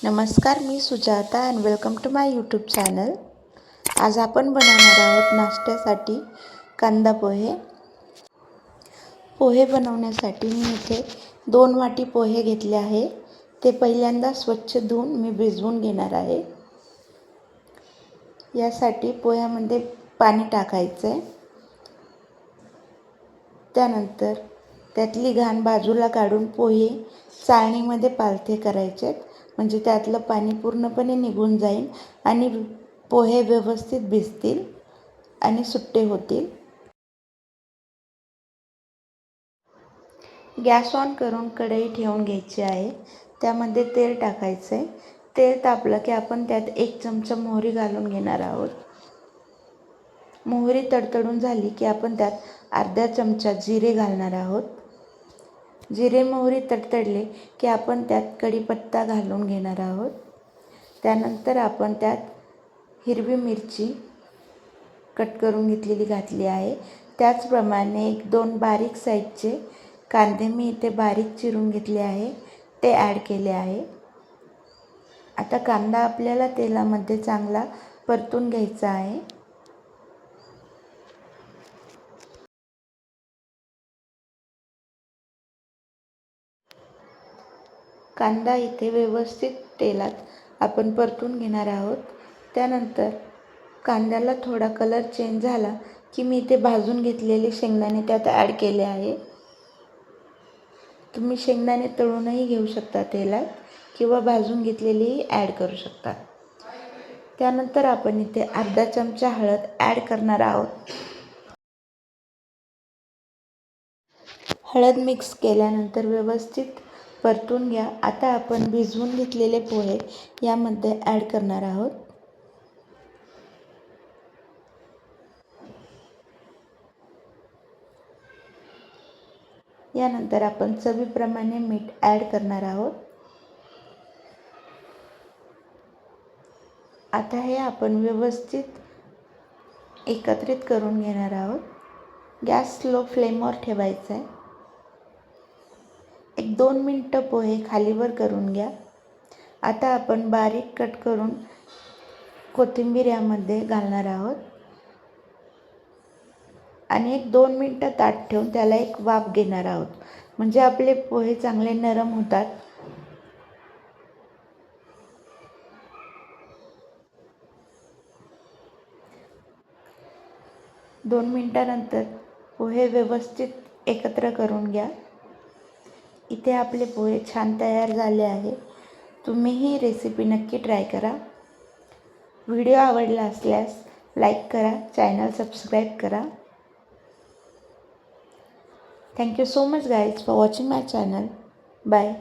नमस्कार, मी Sujata and welcome to my YouTube channel. आज आपण बनवणार आहोत नाश्त्यासाठी कांदा पोहे. पोहे बनवण्यासाठी मी इथे 2 वाटी पोहे घेतले आहे. ते पहिल्यांदा स्वच्छ धुवून मी भिजवून घेणार आहे. यासाठी पोह्यामध्ये पाणी टाकायचं आहे. त्यानंतर त्यातली घाण बाजूला काढून पोहे चाळणीमध्ये पालथे करायचे आहेत. म्हणजे त्यातलं पाणी पूर्णपणे निघून जाईल आणि पोहे व्यवस्थित भिजतील आणि सुट्टे होतील. गॅस ऑन करून कढई ठेवून घ्यायची आहे. त्यामध्ये तेल टाकायचं आहे. तेल तापलं की आपण त्यात 1 चमचा मोहरी घालून घेणार आहोत. मोहरी तडतडून झाली की आपण त्यात अर्धा चमचा जिरे घालणार आहोत. जिरे मोहरी तडतडले की आपण त्यात कढीपत्ता घालून घेणार आहोत. त्यानंतर आपण त्यात हिरवी मिरची कट करून घेतलेली घातली आहे. त्याचप्रमाणे 1-2 बारीक साईजचे कांदे मी इथे बारीक चिरून घेतले आहे, ते ॲड केले आहे. आता कांदा आपल्याला तेलामध्ये चांगला परतून घ्यायचा आहे. कांदा इथे व्यवस्थित तेलात आपण परतून घेणार आहोत. त्यानंतर कांद्याला थोडा कलर चेंज झाला की मी इथे भाजून घेतलेले शेंगदाणे त्यात ॲड केले आहे. तुम्ही शेंगदाणे तळूनही घेऊ शकता तेलात किंवा भाजून घेतलेलेही ॲड करू शकता. त्यानंतर आपण इथे अर्धा चमचा हळद ॲड करणार आहोत. हळद मिक्स केल्यानंतर व्यवस्थित परतून घ्या. आता आपण भिजवून घेतलेले पोहे यामध्ये ॲड करणार आहोत. यानंतर आपण चवीप्रमाणे मीठ ॲड करणार आहोत. आता हे आपण व्यवस्थित एकत्रित करून घेणार आहोत. गॅस स्लो फ्लेमवर ठेवायचा आहे. 1-2 मिनटं पोहे खालीवर करून घ्या. आता आपण बारीक कट करून कोथिंबीर यामध्ये घालणार आहोत आणि 1-2 मिनटं ताट ठेवून त्याला एक वाफ घेणार आहोत. म्हणजे आपले पोहे चांगले नरम होतात. दोन मिनटानंतर पोहे व्यवस्थित एकत्र करून घ्या. इथे आपले पोहे छान तयार झाले आहे. तुम्ही ही रेसिपी नक्की ट्राय करा. व्हिडिओ आवडला असल्यास लाईक करा, चॅनल सबस्क्राईब करा. Thank you so much guys for watching my channel. Bye.